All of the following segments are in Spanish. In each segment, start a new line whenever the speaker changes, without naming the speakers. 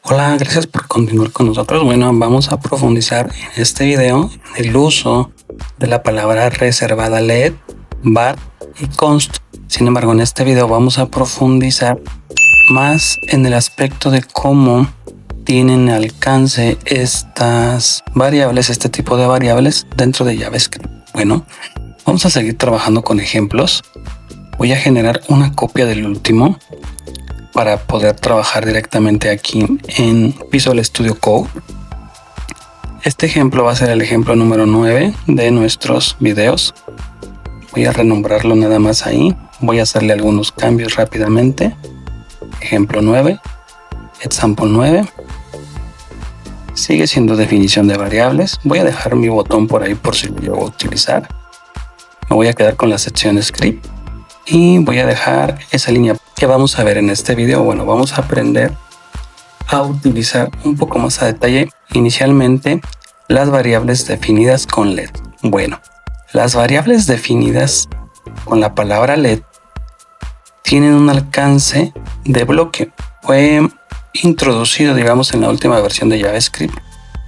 Hola, gracias por continuar con nosotros. Bueno, vamos a profundizar en este video en el uso de la palabra reservada let, var y const. Sin embargo, en este video vamos a profundizar más en el aspecto de cómo tienen alcance estas variables, este tipo de variables dentro de JavaScript. Bueno, vamos a seguir trabajando con ejemplos. Voy a generar una copia del último para poder trabajar directamente aquí en Visual Studio Code. Este ejemplo va a ser el ejemplo número 9 de nuestros videos. Voy a renombrarlo nada más ahí. Voy a hacerle algunos cambios rápidamente. Ejemplo 9, example 9. Sigue siendo definición de variables. Voy a dejar mi botón por ahí por si lo llevo a utilizar. Me voy a quedar con la sección script y voy a dejar esa línea que vamos a ver en este video. Bueno, vamos a aprender a utilizar un poco más a detalle inicialmente las variables definidas con let. Bueno, las variables definidas con la palabra let tienen un alcance de bloque. Fue introducido, digamos, en la última versión de JavaScript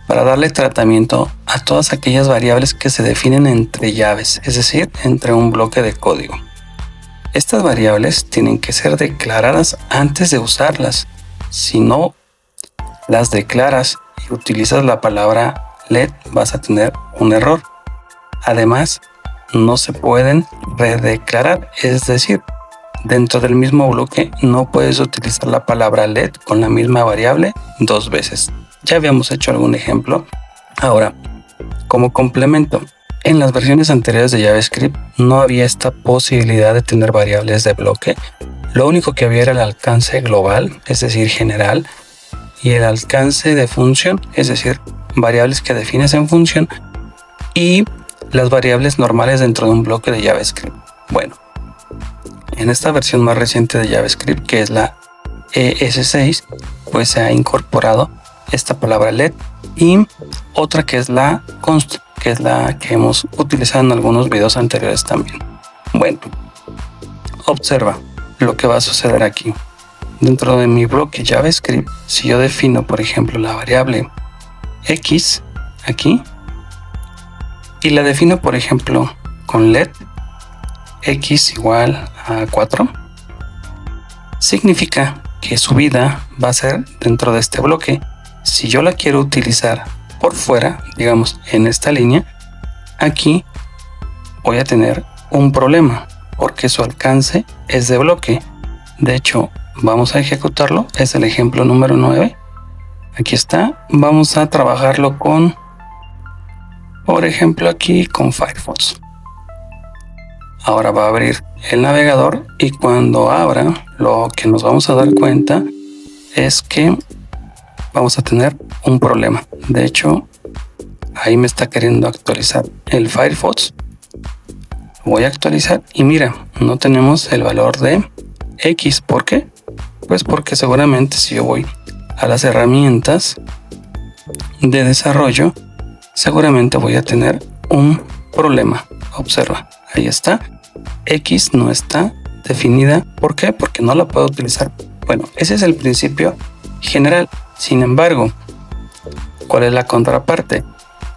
para darle tratamiento a todas aquellas variables que se definen entre llaves, es decir, entre un bloque de código. Estas variables tienen que ser declaradas antes de usarlas. Si no las declaras y utilizas la palabra let, vas a tener un error. Además, no se pueden redeclarar, es decir, dentro del mismo bloque no puedes utilizar la palabra let con la misma variable dos veces. Ya habíamos hecho algún ejemplo. Ahora, como complemento, en las versiones anteriores de JavaScript no había esta posibilidad de tener variables de bloque. Lo único que había era el alcance global, es decir, general, y el alcance de función, es decir, variables que defines en función, y las variables normales dentro de un bloque de JavaScript. Bueno, en esta versión más reciente de JavaScript, que es la ES6, pues se ha incorporado esta palabra let y otra que es la const, que es la que hemos utilizado en algunos videos anteriores también. Bueno, observa lo que va a suceder aquí. Dentro de mi bloque JavaScript, si yo defino, por ejemplo, la variable x aquí y la defino, por ejemplo, con let x igual a 4, significa que su vida va a ser dentro de este bloque. Si yo la quiero utilizar por fuera, digamos en esta línea, aquí voy a tener un problema porque su alcance es de bloque. De hecho, vamos a ejecutarlo. Es el ejemplo número 9. Aquí está. Vamos a trabajarlo con, por ejemplo, aquí con Firefox. Ahora va a abrir el navegador y cuando abra, lo que nos vamos a dar cuenta es que vamos a tener un problema. De hecho, ahí me está queriendo actualizar el Firefox. Voy a actualizar y mira, no tenemos el valor de X. ¿Por qué? Pues porque seguramente si yo voy a las herramientas de desarrollo, seguramente voy a tener un problema. Observa, ahí está. X no está definida. ¿Por qué? Porque no la puedo utilizar. Bueno, ese es el principio general. Sin embargo, ¿cuál es la contraparte?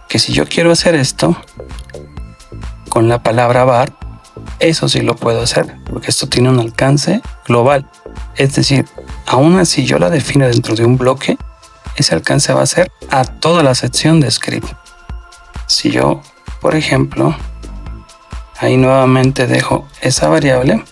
Que si yo quiero hacer esto con la palabra var, eso sí lo puedo hacer, porque esto tiene un alcance global. Es decir, aún así yo la defino dentro de un bloque, ese alcance va a ser a toda la sección de script. Si yo, por ejemplo, ahí nuevamente dejo esa variable,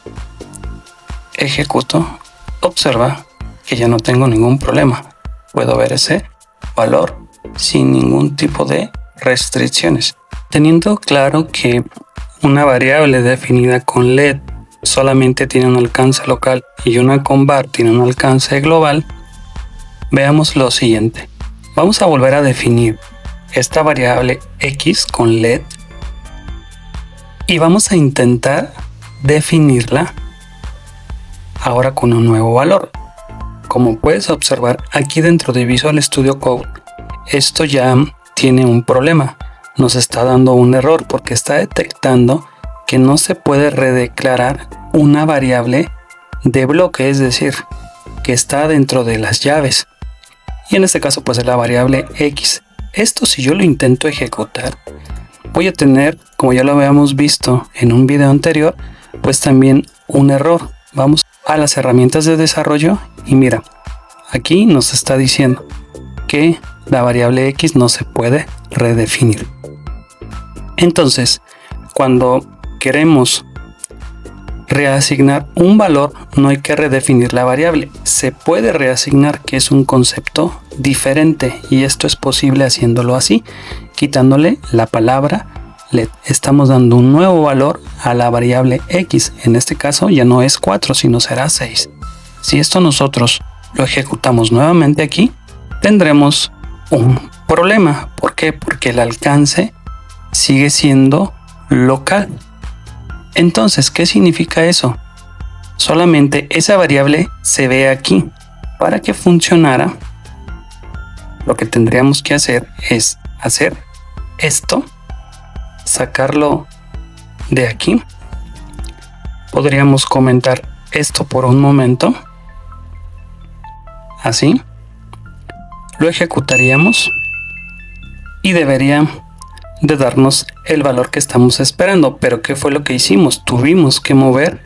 ejecuto, observa que ya no tengo ningún problema. Puedo ver ese valor sin ningún tipo de restricciones. Teniendo claro que una variable definida con let solamente tiene un alcance local y una con var tiene un alcance global, veamos lo siguiente. Vamos a volver a definir esta variable x con let y vamos a intentar definirla ahora con un nuevo valor. Como puedes observar aquí dentro de Visual Studio Code, esto ya tiene un problema. Nos está dando un error porque está detectando que no se puede redeclarar una variable de bloque, es decir, que está dentro de las llaves. y en este caso pues es la variable x. Esto, si yo lo intento ejecutar, voy a tener, como ya lo habíamos visto en un video anterior, pues también un error. Vamos a las herramientas de desarrollo y mira, aquí nos está diciendo que la variable x no se puede redefinir. Entonces, cuando queremos reasignar un valor, no hay que redefinir la variable. Se puede reasignar, que es un concepto diferente, y esto es posible haciéndolo así, quitándole la palabra LED. Estamos dando un nuevo valor a la variable x. En este caso ya no es 4, sino será 6. Si esto nosotros lo ejecutamos nuevamente aquí, tendremos un problema. ¿Por qué? Porque el alcance sigue siendo local. Entonces, ¿qué significa eso? Solamente esa variable se ve aquí. Para que funcionara, lo que tendríamos que hacer es hacer esto, sacarlo de aquí. Podríamos comentar esto por un momento. Así. Lo ejecutaríamos y debería de darnos el valor que estamos esperando. Pero ¿qué fue lo que hicimos? Tuvimos que mover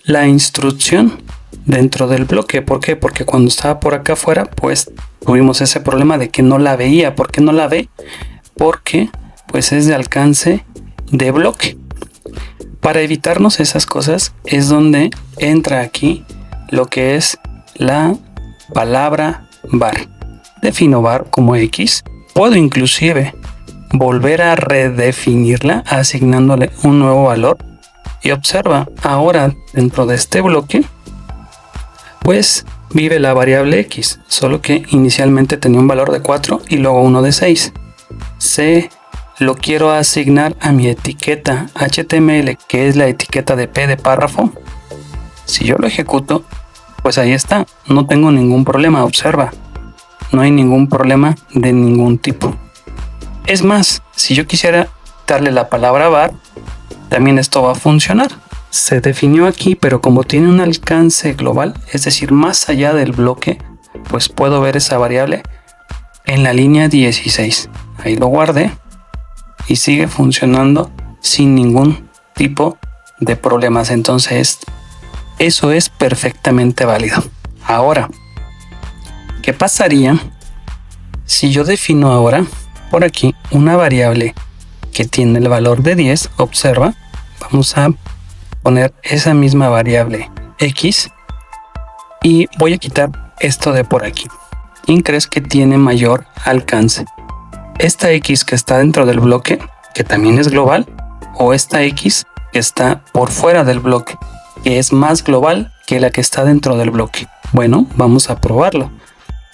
la instrucción dentro del bloque. ¿Por qué? Porque cuando estaba por acá afuera, pues tuvimos ese problema de que no la veía. ¿Por qué no la ve? Porque pues es de alcance de bloque. Para evitarnos esas cosas es donde entra aquí lo que es la palabra var. Defino var como x. Puedo inclusive volver a redefinirla asignándole un nuevo valor. Y observa, ahora dentro de este bloque pues vive la variable x, solo que inicialmente tenía un valor de 4 y luego uno de 6. Se lo quiero asignar a mi etiqueta HTML, que es la etiqueta de P de párrafo. Si yo lo ejecuto, pues ahí está, no tengo ningún problema. Observa, no hay ningún problema de ningún tipo. Es más, si yo quisiera darle la palabra var, también esto va a funcionar. Se definió aquí, pero como tiene un alcance global, es decir, más allá del bloque, pues puedo ver esa variable en la línea 16. Ahí lo guardé y sigue funcionando sin ningún tipo de problemas. Entonces, eso es perfectamente válido. Ahora, ¿qué pasaría si yo defino ahora por aquí una variable que tiene el valor de 10? Observa, vamos a poner esa misma variable x y voy a quitar esto de por aquí. ¿Quién crees que tiene mayor alcance? ¿Esta x que está dentro del bloque, que también es global, o esta x que está por fuera del bloque, que es más global que la que está dentro del bloque? Bueno, vamos a probarlo.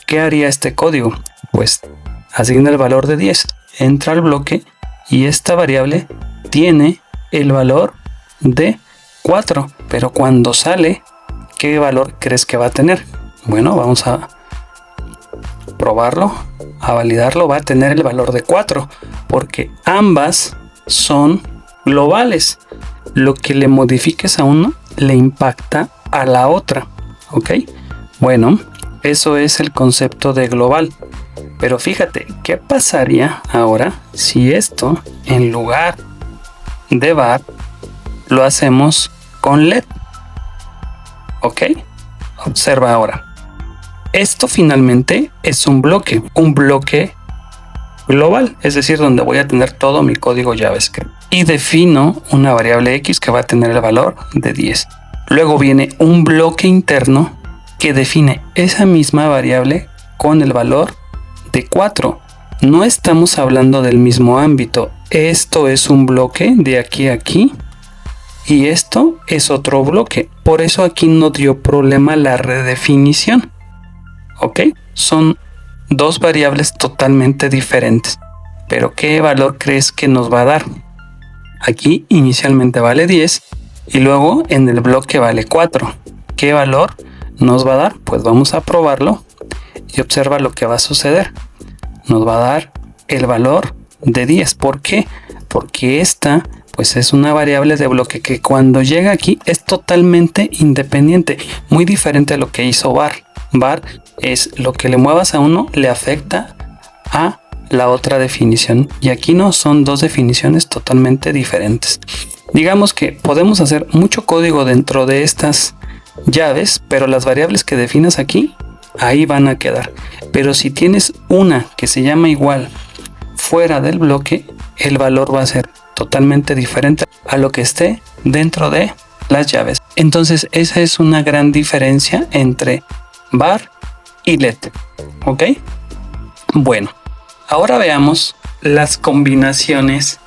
¿Qué haría este código? Pues asigna el valor de 10, entra al bloque y esta variable tiene el valor de 4, pero cuando sale, ¿qué valor crees que va a tener? Bueno, vamos a probarlo, a validarlo. Va a tener el valor de 4 porque ambas son globales. Lo que le modifiques a uno le impacta a la otra, ¿ok? Bueno, eso es el concepto de global. Pero fíjate, ¿qué pasaría ahora si esto, en lugar de var, lo hacemos con LED? ¿Ok? Observa ahora. Esto finalmente es un bloque global, es decir, donde voy a tener todo mi código JavaScript. Y defino una variable x que va a tener el valor de 10. Luego viene un bloque interno que define esa misma variable con el valor de 4. No estamos hablando del mismo ámbito. Esto es un bloque de aquí a aquí y esto es otro bloque. Por eso aquí no dio problema la redefinición. ¿Ok? Son dos variables totalmente diferentes. Pero ¿qué valor crees que nos va a dar? Aquí inicialmente vale 10 y luego en el bloque vale 4. ¿Qué valor nos va a dar? Pues vamos a probarlo y observa lo que va a suceder. Nos va a dar el valor de 10. ¿Por qué? Porque esta pues es una variable de bloque que cuando llega aquí es totalmente independiente, muy diferente a lo que hizo var. Var es lo que le muevas a uno le afecta a la otra definición. Y aquí no, son dos definiciones totalmente diferentes. Digamos que podemos hacer mucho código dentro de estas llaves, pero las variables que definas aquí, ahí van a quedar. Pero si tienes una que se llama igual fuera del bloque, el valor va a ser totalmente diferente a lo que esté dentro de las llaves. Entonces esa es una gran diferencia entre var y let. ¿Ok? Bueno, ahora veamos las combinaciones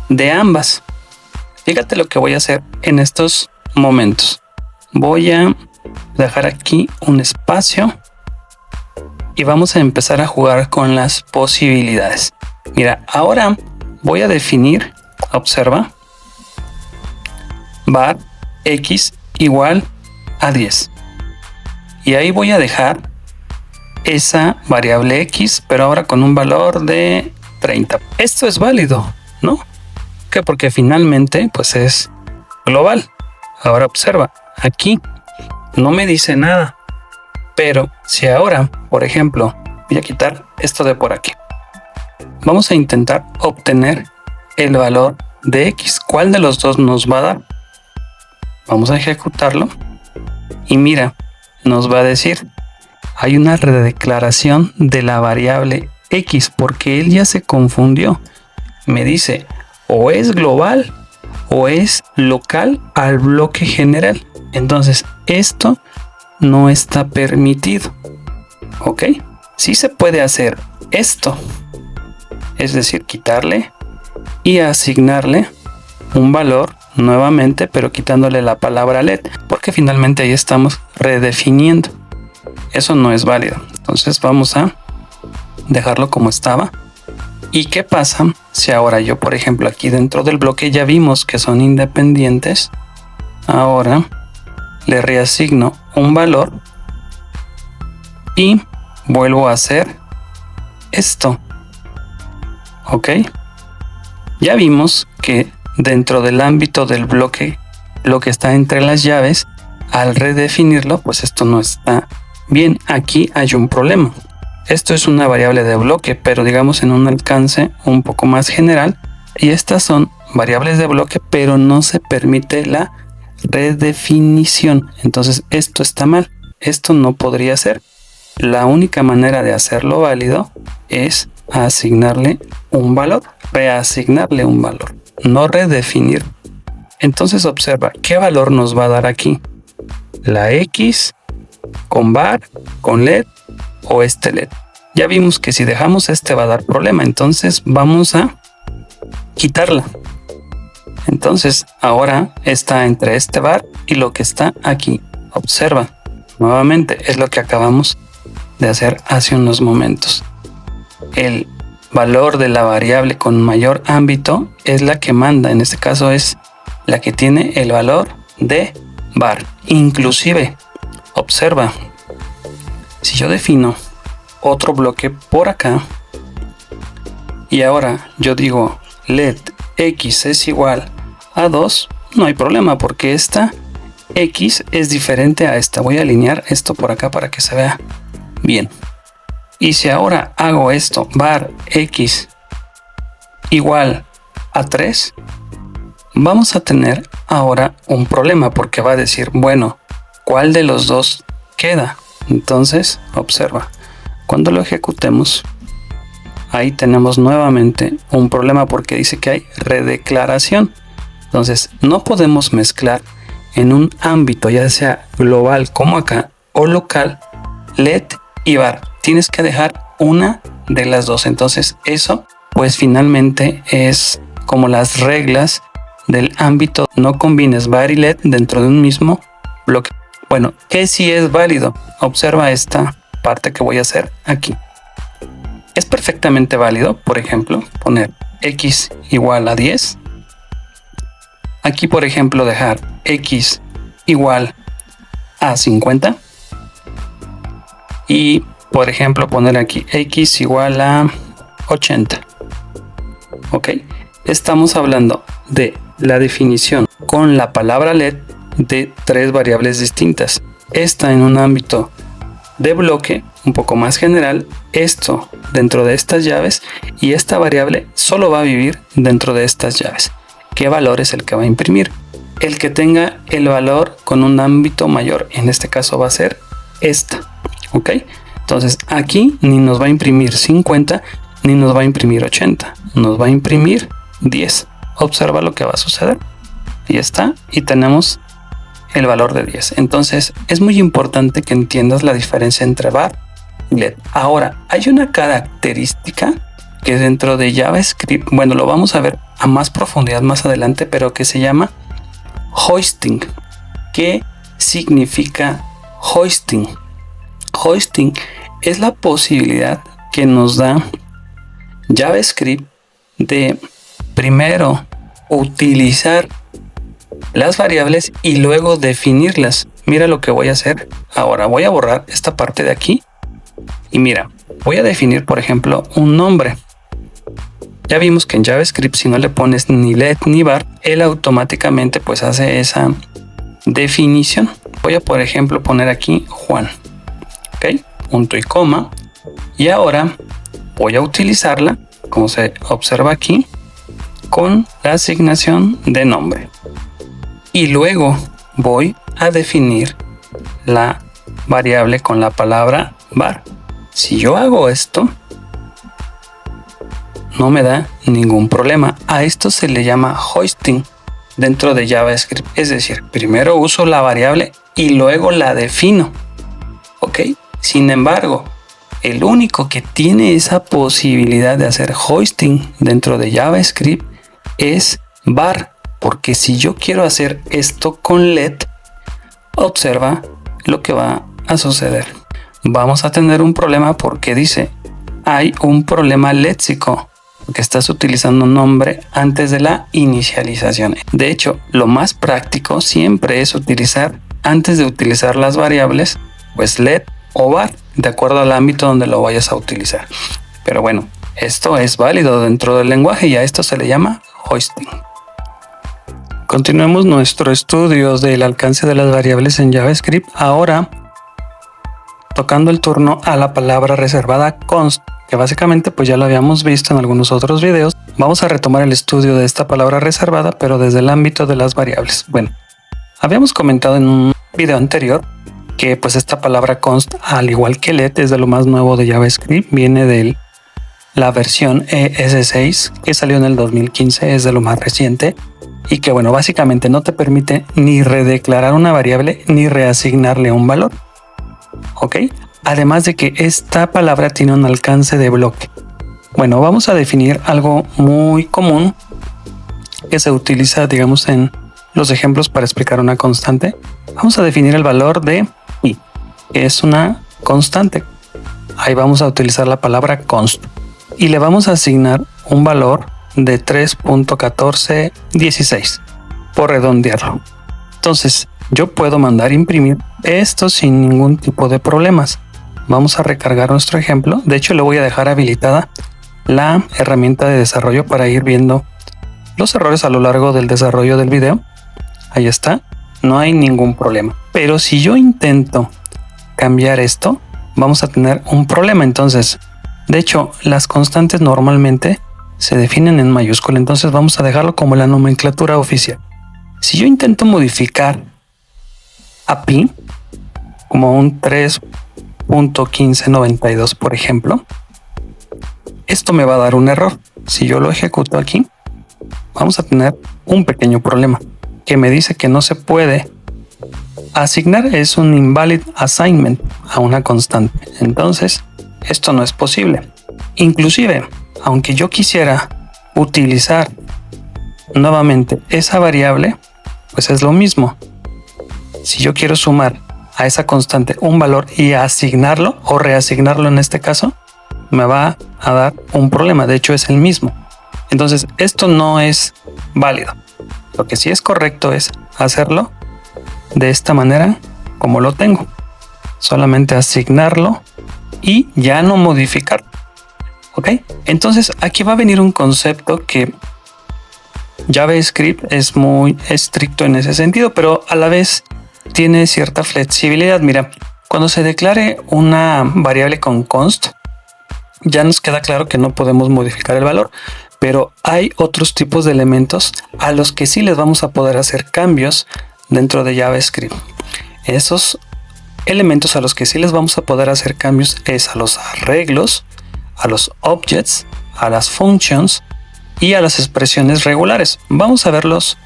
de ambas. Fíjate lo que voy a hacer en estos momentos. Voy a dejar aquí un espacio y vamos a empezar a jugar con las posibilidades. Mira, ahora voy a definir, observa, var x igual a 10. Y ahí voy a dejar esa variable x, pero ahora con un valor de 30. Esto es válido, ¿no? ¿Qué? Porque finalmente pues es global. Ahora observa, aquí no me dice nada. Pero si ahora, por ejemplo, voy a quitar esto de por aquí. Vamos a intentar obtener el valor de x. ¿Cuál de los dos nos va a dar? Vamos a ejecutarlo. Y mira, nos va a decir, hay una redeclaración de la variable x porque él ya se confundió. Me dice, o es global o es local al bloque general. Entonces, esto no está permitido. ¿Ok? Sí se puede hacer esto. Es decir, quitarle y asignarle un valor nuevamente, pero quitándole la palabra let, porque finalmente ahí estamos redefiniendo. Eso no es válido. Entonces vamos a dejarlo como estaba. ¿Y qué pasa si ahora yo, por ejemplo, aquí dentro del bloque ya vimos que son independientes? Ahora le reasigno un valor y vuelvo a hacer esto. ¿Ok? Ya vimos que dentro del ámbito del bloque, lo que está entre las llaves, al redefinirlo, pues esto no está bien. Aquí hay un problema. Esto es una variable de bloque, pero digamos en un alcance un poco más general. Y estas son variables de bloque, pero no se permite la redefinición. Entonces esto está mal. Esto no podría ser. La única manera de hacerlo válido es asignarle un valor, reasignarle un valor, no redefinir. Entonces observa qué valor nos va a dar aquí. La x con var, con let o este let. Ya vimos que si dejamos este va a dar problema, entonces vamos a quitarla. Entonces ahora está entre este var y lo que está aquí. Observa, nuevamente es lo que acabamos de hacer hace unos momentos. El valor de la variable con mayor ámbito es la que manda, en este caso es la que tiene el valor de var. Inclusive, observa, si yo defino otro bloque por acá y ahora yo digo let x es igual a 2, no hay problema porque esta x es diferente a esta. Voy a alinear esto por acá para que se vea bien. Y si ahora hago esto, var x igual a 3, vamos a tener ahora un problema porque va a decir, bueno, ¿cuál de los dos queda? Entonces, observa, cuando lo ejecutemos, ahí tenemos nuevamente un problema porque dice que hay redeclaración. Entonces, no podemos mezclar en un ámbito, ya sea global como acá, o local, let y var. Tienes que dejar una de las dos. Entonces eso pues finalmente es como las reglas del ámbito. No combines var y let dentro de un mismo bloque. Bueno, ¿qué sí es válido? Observa esta parte que voy a hacer aquí. Es perfectamente válido, por ejemplo, poner x igual a 10. Aquí, por ejemplo, dejar x igual a 50. Y por ejemplo, poner aquí x igual a 80. Ok, estamos hablando de la definición con la palabra let de tres variables distintas. Esta en un ámbito de bloque un poco más general, esto dentro de estas llaves y esta variable solo va a vivir dentro de estas llaves. ¿Qué valor es el que va a imprimir? El que tenga el valor con un ámbito mayor. En este caso va a ser esta. ¿Ok? Entonces aquí ni nos va a imprimir 50 ni nos va a imprimir 80. Nos va a imprimir 10. Observa lo que va a suceder. Ahí está. Y tenemos el valor de 10. Entonces es muy importante que entiendas la diferencia entre var y LED. Ahora, hay una característica que dentro de JavaScript, bueno, lo vamos a ver a más profundidad más adelante, pero que se llama hoisting. ¿Qué significa hoisting? Hoisting es la posibilidad que nos da JavaScript de primero utilizar las variables y luego definirlas. Mira lo que voy a hacer ahora. Voy a borrar esta parte de aquí y mira, voy a definir, por ejemplo, un nombre. Ya vimos que en JavaScript, si no le pones ni let ni var, él automáticamente pues hace esa definición. Voy a, por ejemplo, poner aquí Juan. Ok, punto y coma. Y ahora voy a utilizarla, como se observa aquí, con la asignación de nombre. Y luego voy a definir la variable con la palabra var. Si yo hago esto, no me da ningún problema. A esto se le llama hoisting dentro de JavaScript. Es decir, primero uso la variable y luego la defino. ¿Ok? Sin embargo, el único que tiene esa posibilidad de hacer hoisting dentro de JavaScript es var. Porque si yo quiero hacer esto con LED, observa lo que va a suceder. Vamos a tener un problema porque dice, hay un problema léxico, porque estás utilizando un nombre antes de la inicialización. De hecho, lo más práctico siempre es utilizar, antes de utilizar las variables, pues LED o var, de acuerdo al ámbito donde lo vayas a utilizar. Pero bueno, esto es válido dentro del lenguaje y a esto se le llama hoisting. Continuemos nuestro estudio del alcance de las variables en JavaScript. Ahora, tocando el turno a la palabra reservada const, que básicamente pues ya lo habíamos visto en algunos otros videos. Vamos a retomar el estudio de esta palabra reservada, pero desde el ámbito de las variables. Bueno, habíamos comentado en un video anterior que pues esta palabra const, al igual que let, es de lo más nuevo de JavaScript, viene de la versión ES6 que salió en el 2015, es de lo más reciente. Y que bueno, básicamente no te permite ni redeclarar una variable ni reasignarle un valor. ¿Ok? Además de que esta palabra tiene un alcance de bloque. Bueno, vamos a definir algo muy común que se utiliza, digamos, en los ejemplos para explicar una constante. Vamos a definir el valor de i, que es una constante. Ahí vamos a utilizar la palabra const y le vamos a asignar un valor de 3.1416 por redondearlo. Entonces yo puedo mandar imprimir esto sin ningún tipo de problemas. Vamos a recargar nuestro ejemplo. De hecho, le voy a dejar habilitada la herramienta de desarrollo para ir viendo los errores a lo largo del desarrollo del video. Ahí está, no hay ningún problema. Pero si yo intento cambiar esto, vamos a tener un problema. Entonces, de hecho, las constantes normalmente se definen en mayúscula, entonces vamos a dejarlo como la nomenclatura oficial. Si yo intento modificar a pi como un 3.1592, por ejemplo, esto me va a dar un error. Si yo lo ejecuto aquí, vamos a tener un pequeño problema que me dice que no se puede asignar, es un invalid assignment a una constante. Entonces, esto no es posible. Inclusive, aunque yo quisiera utilizar nuevamente esa variable, pues es lo mismo. Si yo quiero sumar a esa constante un valor y asignarlo o reasignarlo en este caso, me va a dar un problema. De hecho, es el mismo. Entonces, esto no es válido. Lo que sí es correcto es hacerlo de esta manera como lo tengo. Solamente asignarlo y ya no modificar. ¿Ok? Entonces aquí va a venir un concepto que JavaScript es muy estricto en ese sentido, pero a la vez tiene cierta flexibilidad. Mira, Cuando se declare una variable con const, ya nos queda claro que no podemos modificar el valor, pero hay otros tipos de elementos a los que sí les vamos a poder hacer cambios dentro de JavaScript. Esos elementos a los que sí les vamos a poder hacer cambios es a los arreglos, a los objects, a las functions y a las expresiones regulares. Vamos a verlos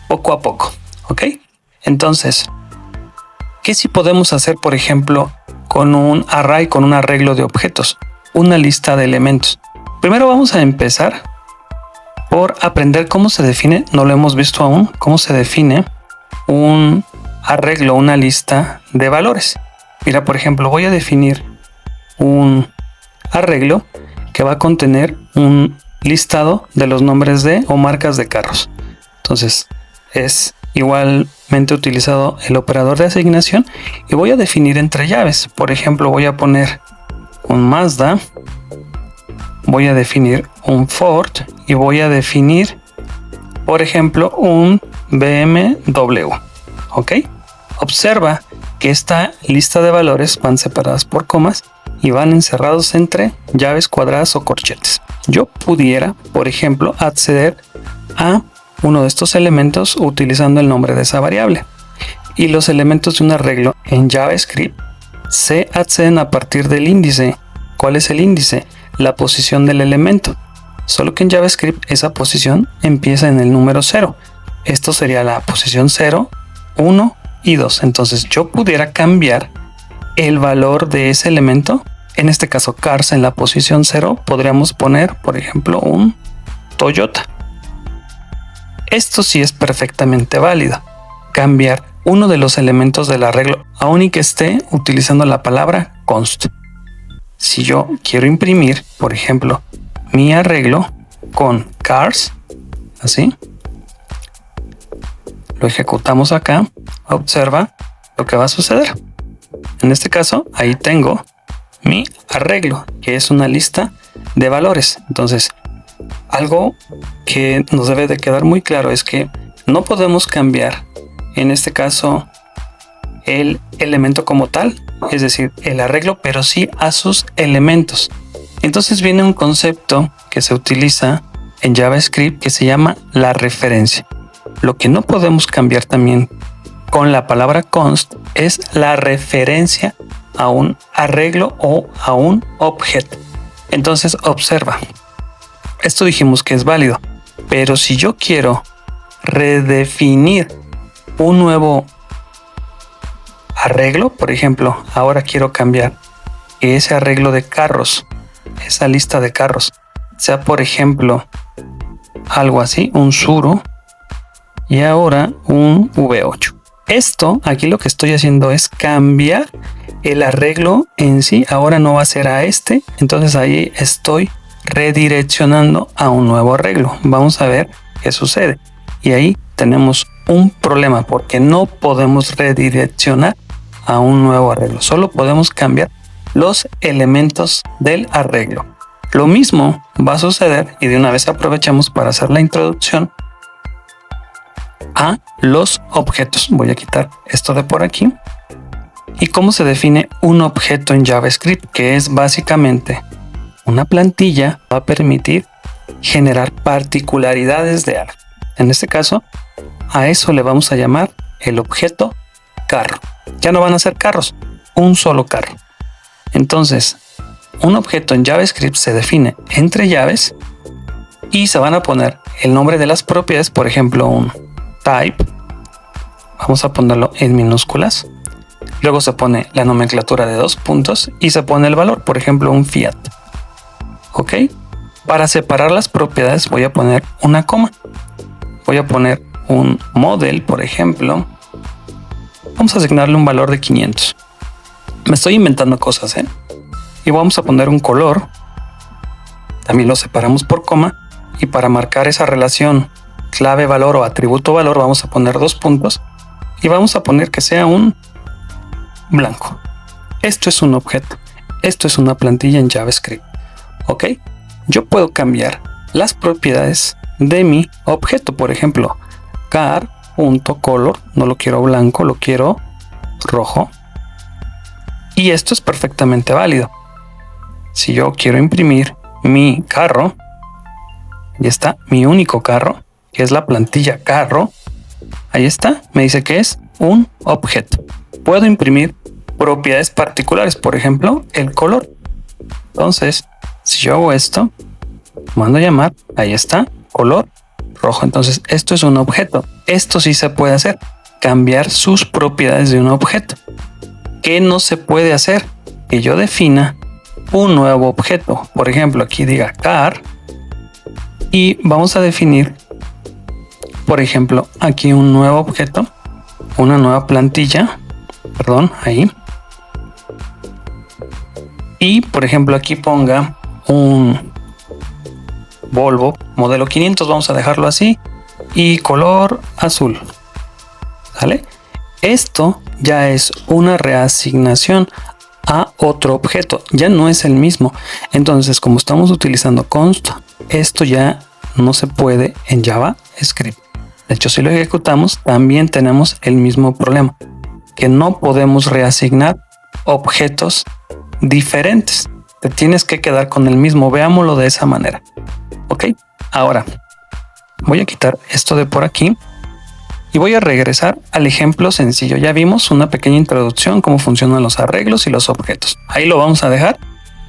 poco a poco, ¿ok? Entonces, ¿qué sí podemos hacer, por ejemplo, con un array, con un arreglo de objetos? Una lista de elementos. Primero vamos a empezar por aprender cómo se define, no lo hemos visto aún, cómo se define un arreglo, una lista de valores. Mira, por ejemplo, voy a definir un arreglo que va a contener un listado de los nombres de o marcas de carros. Entonces es igualmente utilizado el operador de asignación y voy a definir entre llaves. Por ejemplo, voy a poner un Mazda, voy a definir un Ford y voy a definir, por ejemplo, un BMW. ¿Ok? Observa que esta lista de valores van separadas por comas y van encerrados entre llaves cuadradas o corchetes. Yo pudiera, por ejemplo, acceder a uno de estos elementos utilizando el nombre de esa variable. Y los elementos de un arreglo en JavaScript se acceden a partir del índice. ¿Cuál es el índice? La posición del elemento. Solo que en JavaScript esa posición empieza en el número 0. Esto sería la posición 0, 1 y 2. Entonces yo pudiera cambiar el valor de ese elemento. En este caso cars en la posición 0 podríamos poner, por ejemplo, un Toyota. Esto sí es perfectamente válido. Cambiar uno de los elementos del arreglo, aun y que esté utilizando la palabra const. Si yo quiero imprimir, por ejemplo, mi arreglo con cars, así, lo ejecutamos acá, observa lo que va a suceder. En este caso, ahí tengo mi arreglo, que es una lista de valores. Entonces, algo que nos debe de quedar muy claro es que no podemos cambiar, en este caso, el elemento como tal, es decir, el arreglo, pero sí a sus elementos. Entonces viene un concepto que se utiliza en JavaScript que se llama la referencia. Lo que no podemos cambiar también con la palabra const es la referencia a un arreglo o a un objeto. Entonces observa, esto dijimos que es válido, pero si yo quiero redefinir un nuevo arreglo, por ejemplo, ahora quiero cambiar que ese arreglo de carros, esa lista de carros, sea por ejemplo algo así, un Suru y ahora un V8. Esto aquí lo que estoy haciendo es cambiar el arreglo en sí. Ahora no va a ser a este, entonces ahí estoy redireccionando a un nuevo arreglo. Vamos a ver qué sucede. Y ahí tenemos un problema porque no podemos redireccionar a un nuevo arreglo. Solo podemos cambiar los elementos del arreglo. Lo mismo va a suceder, y de una vez aprovechamos para hacer la introducción a los objetos. Voy a quitar esto de por aquí. ¿Y cómo se define un objeto en JavaScript? Que es básicamente una plantilla que va a permitir generar particularidades de algo. En este caso, a eso le vamos a llamar el objeto carro. Ya no van a ser carros, un solo carro. Entonces, un objeto en JavaScript se define entre llaves y se van a poner el nombre de las propiedades, por ejemplo, un type. Vamos a ponerlo en minúsculas. Luego se pone la nomenclatura de 2 puntos y se pone el valor, por ejemplo, un Fiat. ¿Ok? Para separar las propiedades voy a poner una coma. Voy a poner un model, por ejemplo. Vamos a asignarle un valor de 500. Me estoy inventando cosas, ¿eh? Y vamos a poner un color. También lo separamos por coma. Y para marcar esa relación clave valor o atributo valor vamos a poner 2 puntos. Y vamos a poner que sea un blanco. Esto es un objeto. Esto es una plantilla en JavaScript. ¿Ok? Yo puedo cambiar las propiedades de mi objeto. Por ejemplo, car.color. No lo quiero blanco, lo quiero rojo. Y esto es perfectamente válido. Si yo quiero imprimir mi carro, ahí está, mi único carro, que es la plantilla carro. Ahí está, me dice que es un objeto. Puedo imprimir propiedades particulares, por ejemplo, el color. Entonces, si yo hago esto, mando a llamar, ahí está, color rojo. Entonces, esto es un objeto. Esto sí se puede hacer, cambiar sus propiedades de un objeto. ¿Qué no se puede hacer? Que yo defina un nuevo objeto. Por ejemplo, aquí diga car y vamos a definir, por ejemplo, aquí un nuevo objeto, una nueva plantilla, perdón, ahí. Y por ejemplo, aquí ponga un Volvo modelo 500, vamos a dejarlo así, y color azul. ¿Sale? Esto ya es una reasignación a otro objeto, ya no es el mismo. Entonces, como estamos utilizando const, esto ya no se puede en JavaScript. De hecho, si lo ejecutamos, también tenemos el mismo problema, que no podemos reasignar objetos diferentes. Te tienes que quedar con el mismo. Veámoslo de esa manera. Ok, ahora voy a quitar esto de por aquí y voy a regresar al ejemplo sencillo. Ya vimos una pequeña introducción, cómo funcionan los arreglos y los objetos. Ahí lo vamos a dejar.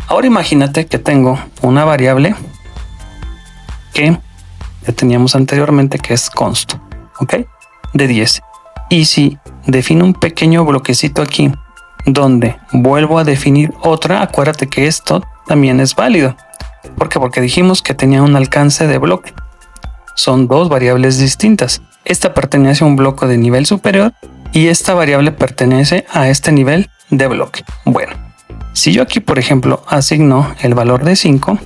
Ahora imagínate que tengo una variable que ya teníamos anteriormente, que es const, ok, de 10. Y si defino un pequeño bloquecito aquí donde vuelvo a definir otra, acuérdate que esto también es válido. ¿Por qué? Porque dijimos que tenía un alcance de bloque. Son dos variables distintas. Esta pertenece a un bloque de nivel superior y esta variable pertenece a este nivel de bloque. Bueno, si yo aquí, por ejemplo, asigno el valor de 5,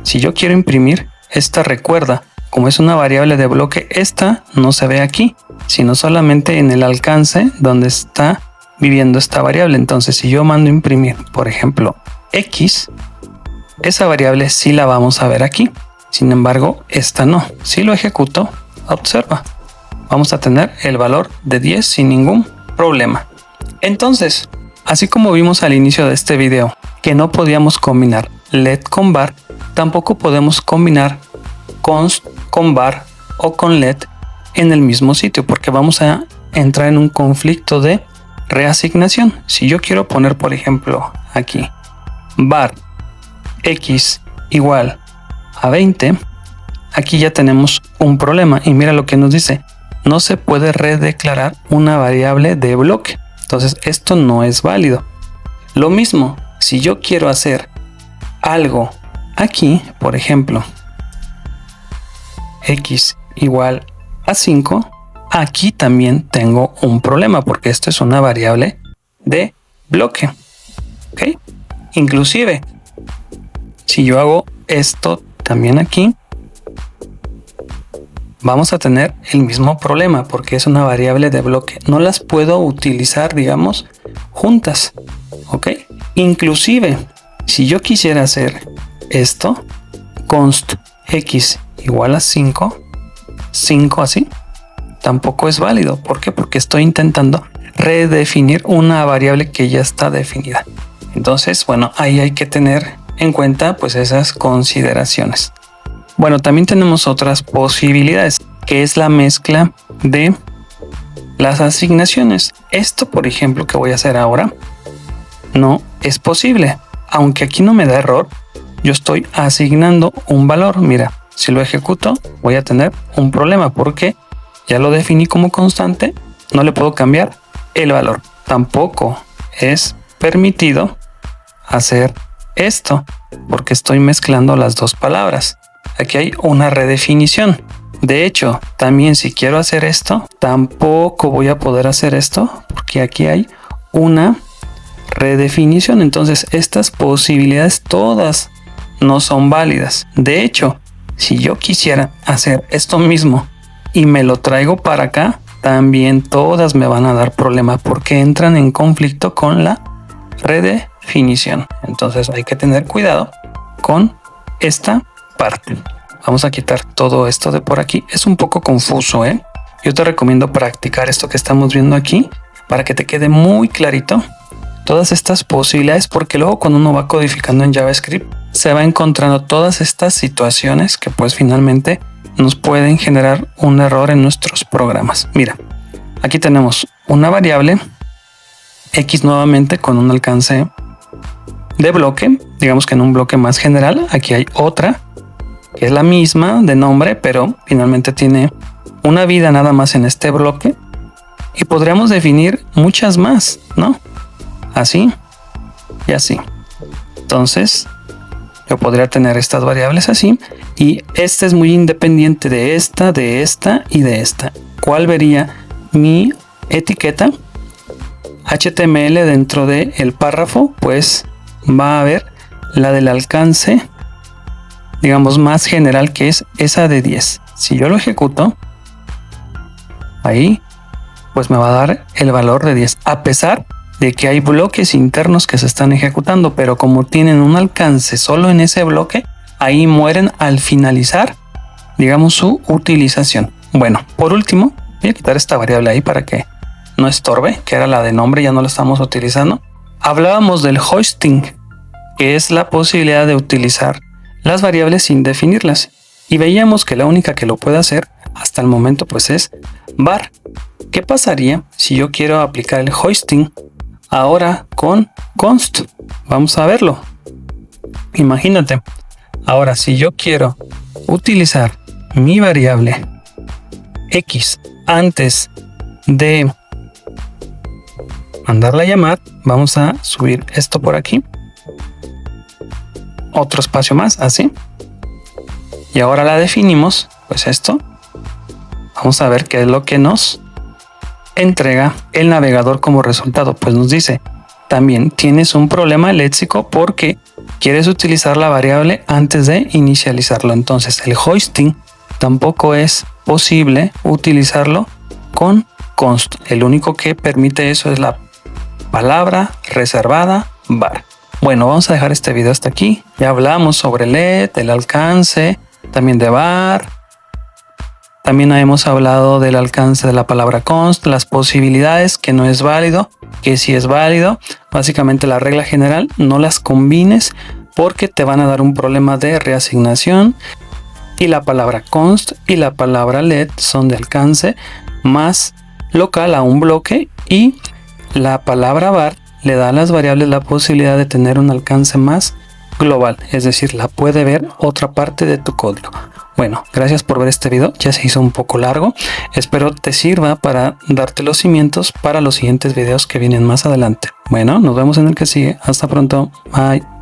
si yo quiero imprimir, esta, recuerda, como es una variable de bloque, esta no se ve aquí, sino solamente en el alcance donde está viviendo esta variable. Entonces, si yo mando imprimir, por ejemplo, X, esa variable sí la vamos a ver aquí. Sin embargo, esta no. Si lo ejecuto, observa, vamos a tener el valor de 10 sin ningún problema. Entonces, así como vimos al inicio de este video que no podíamos combinar let con var, tampoco podemos combinar const con var o con let en el mismo sitio, porque vamos a entrar en un conflicto de reasignación. Si yo quiero poner, por ejemplo, aquí var x igual a 20, aquí ya tenemos un problema y mira lo que nos dice: no se puede redeclarar una variable de bloque. Entonces esto no es válido. Lo mismo, si yo quiero hacer algo aquí, por ejemplo, x igual a 5, aquí también tengo un problema porque esto es una variable de bloque. ¿Ok? Inclusive, si yo hago esto también aquí, vamos a tener el mismo problema porque es una variable de bloque. No las puedo utilizar, digamos, juntas. ¿Ok? Inclusive, si yo quisiera hacer esto, const x igual a 5, 5 así, tampoco es válido. ¿Por qué? Porque estoy intentando redefinir una variable que ya está definida. Entonces, bueno, ahí hay que tener en cuenta pues esas consideraciones. Bueno, también tenemos otras posibilidades, que es la mezcla de las asignaciones. Esto, por ejemplo, que voy a hacer ahora, no es posible. Aunque aquí no me da error, yo estoy asignando un valor. Mira, si lo ejecuto, voy a tener un problema porque ya lo definí como constante, no le puedo cambiar el valor. Tampoco es permitido hacer esto porque estoy mezclando las dos palabras. Aquí hay una redefinición. De hecho, también si quiero hacer esto, tampoco voy a poder hacer esto porque aquí hay una redefinición. Entonces, estas posibilidades todas no son válidas. De hecho, si yo quisiera hacer esto mismo y me lo traigo para acá, también todas me van a dar problema porque entran en conflicto con la redefinición. Entonces hay que tener cuidado con esta parte. Vamos a quitar todo esto de por aquí. Es un poco confuso, ¿eh? Yo te recomiendo practicar esto que estamos viendo aquí para que te quede muy clarito todas estas posibilidades, porque luego cuando uno va codificando en JavaScript se va encontrando todas estas situaciones que pues finalmente nos pueden generar un error en nuestros programas. Mira, aquí tenemos una variable X nuevamente con un alcance de bloque, digamos que en un bloque más general. Aquí hay otra que es la misma de nombre, pero finalmente tiene una vida nada más en este bloque, y podríamos definir muchas más, ¿no? Así y así. Entonces yo podría tener estas variables así, y esta es muy independiente de esta y de esta. ¿Cuál vería mi etiqueta HTML dentro del párrafo? Pues va a haber la del alcance, digamos, más general, que es esa de 10. Si yo lo ejecuto ahí, pues me va a dar el valor de 10, a pesar de que hay bloques internos que se están ejecutando, pero como tienen un alcance solo en ese bloque, ahí mueren al finalizar, digamos, su utilización. Bueno, por último, voy a quitar esta variable ahí para que no estorbe, que era la de nombre, ya no la estamos utilizando. Hablábamos del hosting, que es la posibilidad de utilizar las variables sin definirlas, y veíamos que la única que lo puede hacer hasta el momento pues es var. ¿Qué pasaría si yo quiero aplicar el hosting ahora con const? Vamos a verlo. Imagínate, ahora si yo quiero utilizar mi variable X antes de mandarla a llamar, vamos a subir esto por aquí, otro espacio más, así, y ahora la definimos, pues esto. Vamos a ver qué es lo que nos entrega el navegador como resultado. Pues nos dice, también tienes un problema léxico porque quieres utilizar la variable antes de inicializarlo. Entonces el hosting tampoco es posible utilizarlo con const. El único que permite eso es la palabra reservada var. Bueno, vamos a dejar este video hasta aquí. Ya hablamos sobre let, el alcance, también de var. También hemos hablado del alcance de la palabra const, las posibilidades, que no es válido, que sí es válido. Básicamente la regla general, no las combines porque te van a dar un problema de reasignación. Y la palabra const y la palabra let son de alcance más local a un bloque, y la palabra var le da a las variables la posibilidad de tener un alcance más global, es decir, la puede ver otra parte de tu código. Bueno, gracias por ver este video, ya se hizo un poco largo, espero te sirva para darte los cimientos para los siguientes videos que vienen más adelante. Bueno, nos vemos en el que sigue, hasta pronto, bye.